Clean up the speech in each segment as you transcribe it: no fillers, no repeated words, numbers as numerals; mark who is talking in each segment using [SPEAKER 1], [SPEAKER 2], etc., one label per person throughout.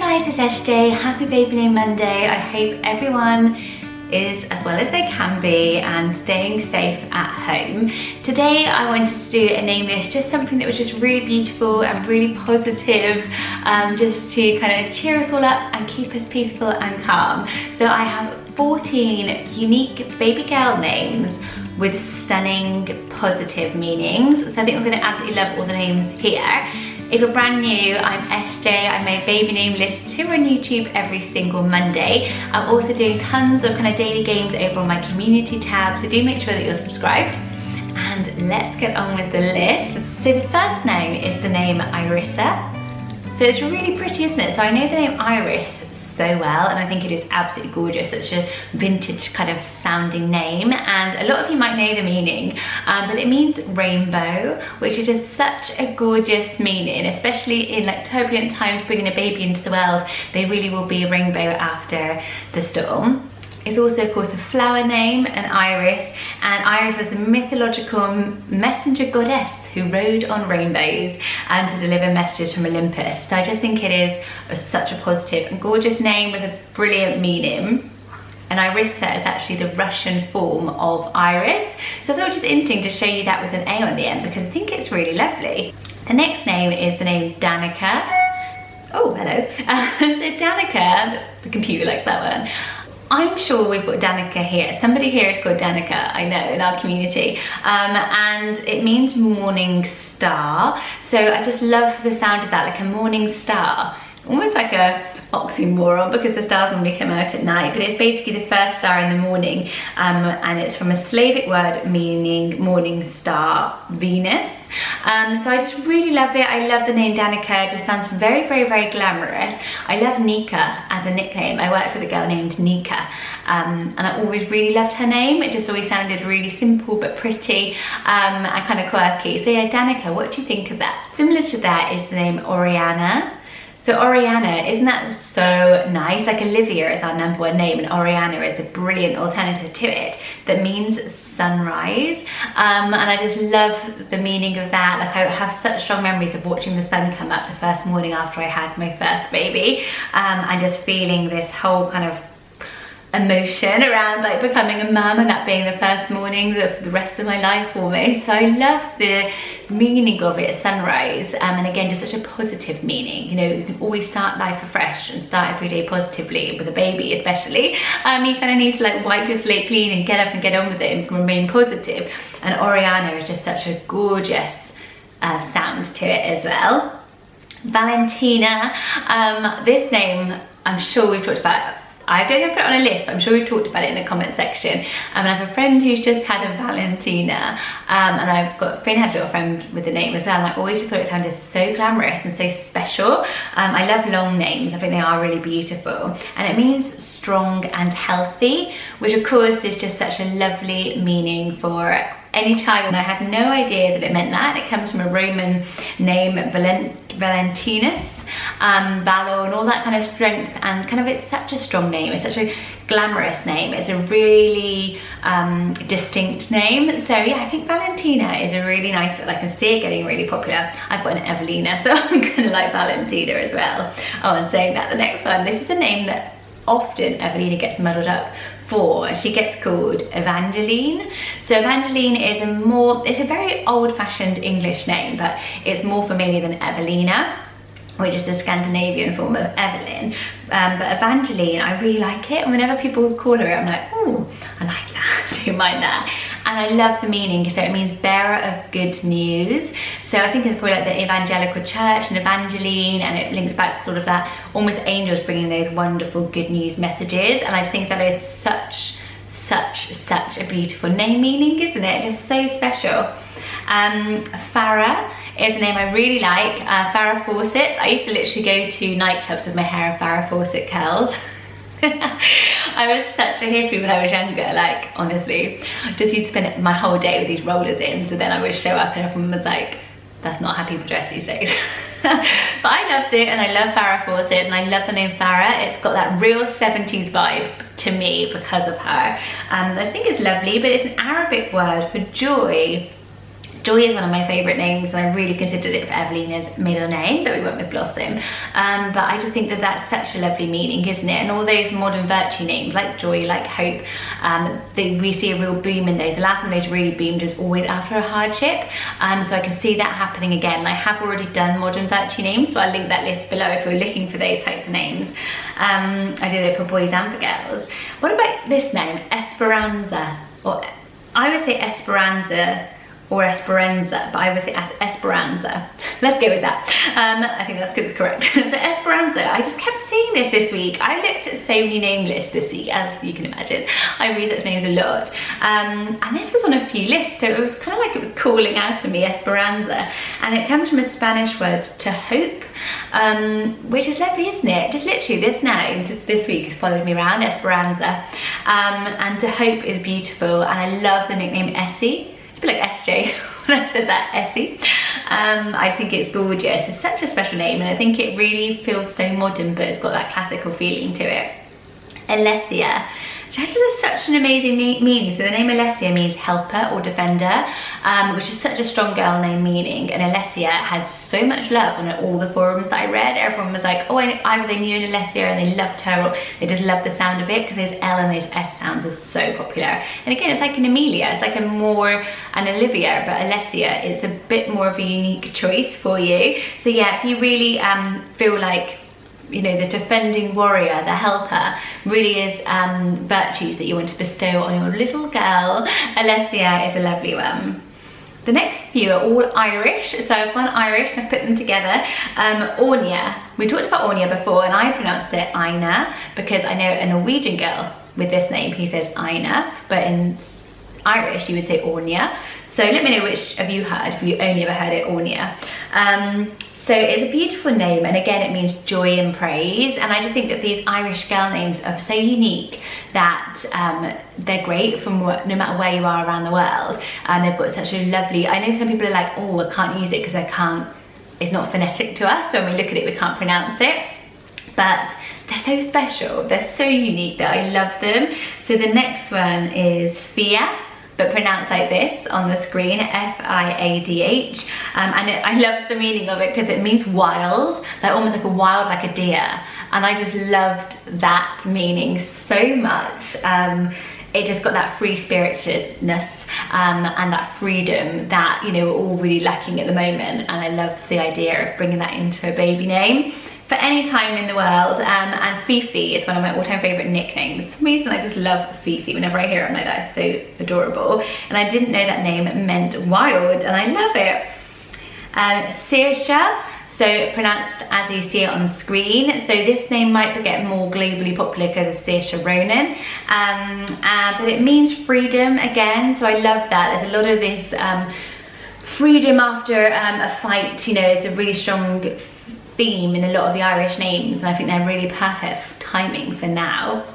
[SPEAKER 1] guys, it's SJ. Happy Baby Name Monday. I hope everyone is as well as they can be and staying safe at home. Today I wanted to do a name list, just something that was just really beautiful and really positive, just to kind of cheer us all up and keep us peaceful and calm. So I have 14 unique baby girl names with stunning positive meanings. So I think we're going to absolutely love all the names here. If you're brand new, I'm SJ. I make baby name lists here on YouTube every single Monday. I'm also doing tons of kind of daily games over on my community tab, so do make sure that you're subscribed. And let's get on with the list. So the first name is the name Irisa. So it's really pretty, isn't it? So I know the name Iris so well, and I think it is absolutely gorgeous. Such a vintage kind of sounding name, and a lot of you might know the meaning, but it means rainbow, which is just such a gorgeous meaning, especially in like turbulent times, bringing a baby into the world. They really will be a rainbow after the storm. It's also, of course, a flower name, an iris, and Iris was the mythological messenger goddess who rode on rainbows to deliver messages from Olympus. So I just think it is such a positive and gorgeous name with a brilliant meaning. And Irisa is actually the Russian form of Iris. So I thought it was just interesting to show you that with an A on the end, because I think it's really lovely. The next name is the name Danica. Oh, hello. So Danica, the computer likes that one. I'm sure we've got Danica here. Somebody here is called Danica, I know, in our community. And it means morning star. So I just love the sound of that, like a morning star. Almost like a oxymoron, because the stars normally come out at night, but it's basically the first star in the morning, and it's from a Slavic word meaning morning star, Venus. So I just really love it. I love the name Danica. It just sounds very, very, very glamorous. I love Nika as a nickname. I worked with a girl named Nika, and I always really loved her name. It just always sounded really simple but pretty, and kind of quirky. So yeah, Danica, what do you think of that? Similar to that is the name Oriana. So Oriana, isn't that so nice? Like Olivia is our #1 name, and Oriana is a brilliant alternative to it that means sunrise. And I just love the meaning of that. Like, I have such strong memories of watching the sun come up the first morning after I had my first baby, and just feeling this whole kind of emotion around like becoming a mum, and that being the first morning of the rest of my life almost. So I love the meaning of it, sunrise, and again, just such a positive meaning. You know, you can always start life afresh and start every day positively, with a baby especially. You kind of need to like wipe your slate clean and get up and get on with it and remain positive. And Oriana is just such a gorgeous sound to it as well. Valentina, this name I'm sure we've talked about. I don't know if I put it on a list, but I'm sure we've talked about it in the comment section. And I have a friend who's just had a Valentina, and I've got a friend, had a little friend with the name as well, and I always just thought it sounded so glamorous and so special. I love long names. I think they are really beautiful. And it means strong and healthy, which of course is just such a lovely meaning for any child. And I had no idea that it meant that. It comes from a Roman name, Valentinus, valor and all that kind of strength, and kind of, it's such a strong name. It's such a glamorous name. It's a really distinct name. So yeah, I think Valentina is a really nice, I can see it getting really popular. I've got an Evelina, so I'm gonna like Valentina as well. Oh, and saying that, the next one, this is a name that often Evelina gets muddled up for. She gets called Evangeline. So Evangeline is it's a very old-fashioned English name, but it's more familiar than Evelina, which is the Scandinavian form of Evelyn. But Evangeline, I really like it. And whenever people call her, I'm like, oh, I like that, I don't mind that. And I love the meaning, so it means bearer of good news. So I think it's probably like the evangelical church and Evangeline, and it links back to sort of that, almost angels bringing those wonderful good news messages. And I just think that is such a beautiful name meaning, isn't it? Just so special. Farrah is a name I really like. Farrah Fawcett. I used to literally go to nightclubs with my hair in Farrah Fawcett curls. I was such a hippie when I was younger, like, honestly. Just used to spend my whole day with these rollers in, so then I would show up and everyone was like, that's not how people dress these days. But I loved it, and I love Farrah Fawcett, and I love the name Farrah. It's got that real 70s vibe to me because of her. I just think it's lovely, but it's an Arabic word for joy. Joy is one of my favourite names, and I really considered it for Evelina's middle name, but we went with Blossom. But I just think that that's such a lovely meaning, isn't it? And all those modern virtue names like Joy, like Hope, we see a real boom in those. The last one those really boomed is always after a hardship. So I can see that happening again. I have already done modern virtue names, so I'll link that list below if you're looking for those types of names. I did it for boys and for girls. What about this name, Esperanza? Or I would say Esperanza or Esperanza, but I would say Esperanza. Let's go with that. I think that's because it's correct. So Esperanza, I just kept seeing this week. I looked at so many name lists this week, as you can imagine. I research names a lot. And this was on a few lists, so it was kind of like it was calling out to me, Esperanza. And it comes from a Spanish word, to hope, which is lovely, isn't it? Just literally this week has followed me around, Esperanza. And to hope is beautiful, and I love the nickname Essie. It's a bit like SJ when I said that, Essie. I think it's gorgeous. It's such a special name, and I think it really feels so modern, but it's got that classical feeling to it. Alessia, which actually has such an amazing meaning. So the name Alessia means helper or defender, which is such a strong girl name meaning. And Alessia had so much love on all the forums that I read. Everyone was like, oh, either they knew an Alessia and they loved her, or they just loved the sound of it, because those L and those S sounds are so popular. And again, it's like an Amelia, it's like an Olivia, but Alessia is a bit more of a unique choice for you. So yeah, if you really feel like, you know, the defending warrior, the helper, really is virtues that you want to bestow on your little girl, Alessia is a lovely one. The next few are all Irish, so I've gone Irish and I've put them together. Ornia, we talked about Ornia before, and I pronounced it Aina because I know a Norwegian girl with this name, he says Aina, but in Irish you would say Ornia. So let me know which of you heard, if you only ever heard it, Ornia. So it's a beautiful name, and again it means joy and praise, and I just think that these Irish girl names are so unique that they're great from no matter where you are around the world, and they've got such a lovely, I know some people are like, oh, I can't use it because it's not phonetic to us, so when we look at it we can't pronounce it, but they're so special, they're so unique that I love them. So the next one is Fiadh, but pronounced like this on the screen, F-I-A-D-H. And I love the meaning of it because it means wild, like almost like a wild, like a deer. And I just loved that meaning so much. It just got that free-spiritedness and that freedom that, you know, we're all really lacking at the moment. And I love the idea of bringing that into a baby name for any time in the world. And Fifi is one of my all-time favourite nicknames. For some reason I just love Fifi. Whenever I hear it I'm like, that's so adorable. And I didn't know that name meant wild, and I love it. Saoirse, so pronounced as you see it on screen. So this name might get more globally popular because of Saoirse Ronan. But it means freedom again, so I love that. There's a lot of this freedom after a fight, you know, it's a really strong theme in a lot of the Irish names, and I think they're really perfect timing for now.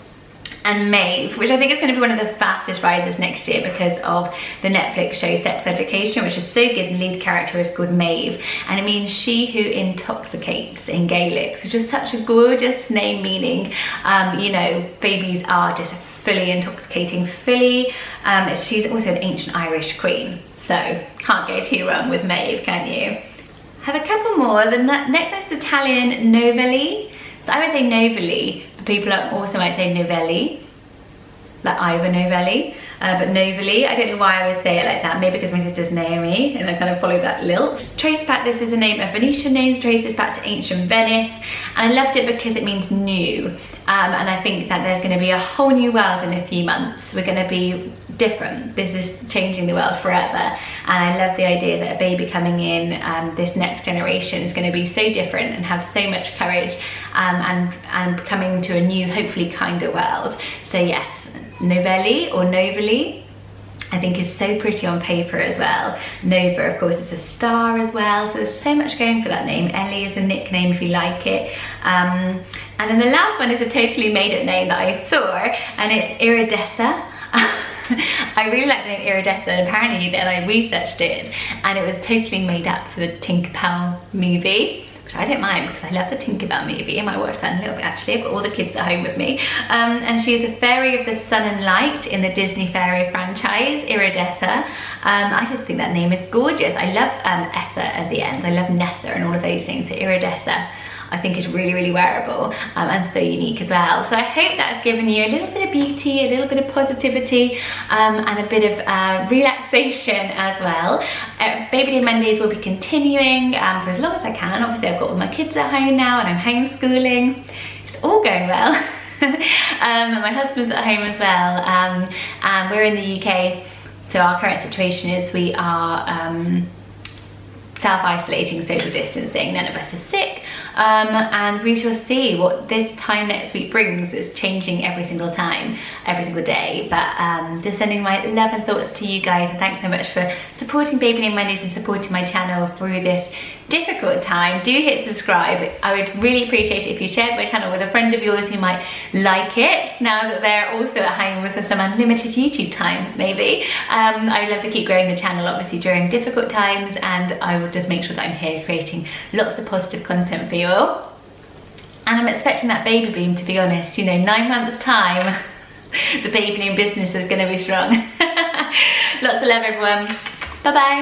[SPEAKER 1] And Maeve, which I think is going to be one of the fastest rises next year because of the Netflix show Sex Education, which is so good. The lead character is called Maeve, and it means she who intoxicates in Gaelic, which is such a gorgeous name meaning. You know, babies are just fully intoxicating filly. She's also an ancient Irish queen, so can't go too wrong with Maeve, can you? Have a couple more. The next one is Italian Novelli. So I would say Novelli, but people also might say Novelli, like Ivor Novelli, but Novelli. I don't know why I would say it like that. Maybe because my sister's Naomi, and I kind of follow that lilt. Trace back, this is a name of Venetian names, traces back to ancient Venice, and I loved it because it means new. And I think that there's going to be a whole new world in a few months. We're going to be different. This is changing the world forever, and I love the idea that a baby coming in, this next generation is going to be so different and have so much courage, and coming to a new, hopefully kinder world. So yes, Novelli or Novelli I think is so pretty on paper as well. Nova, of course, is a star as well, so there's so much going for that name. Ellie is a nickname if you like it. And then the last one is a totally made up name that I saw, and it's Iridessa. I really like the name Iridessa, and apparently then I researched it and it was totally made up for the Tinkerbell movie, which which I don't mind because I love the Tinkerbell movie. I might watch that in a little bit actually. I've got all the kids at home with me. And she's a fairy of the sun and light in the Disney fairy franchise, Iridessa. I just think that name is gorgeous. I love Essa at the end. I love Nessa and all of those things. So Iridessa, I think is really, really wearable and so unique as well. So I hope that's given you a little bit of beauty, a little bit of positivity and a bit of relaxation as well. Baby Day Mondays will be continuing for as long as I can. Obviously I've got all my kids at home now and I'm homeschooling. It's all going well. My husband's at home as well, and we're in the UK. So our current situation is we are self-isolating, social distancing. None of us is sick, and we shall see what this time next week brings. It's changing every single time, every single day, but just sending my love and thoughts to you guys, and thanks so much for supporting Baby Name Mondays and supporting my channel through this difficult time. Do hit subscribe. I would really appreciate it if you shared my channel with a friend of yours who might like it now that they're also at home with some unlimited YouTube time, maybe. I would love to keep growing the channel obviously during difficult times, and I will just make sure that I'm here creating lots of positive content for you all. And I'm expecting that baby boom, to be honest. You know, 9 months time the baby name business is going to be strong. Lots of love everyone. Bye bye.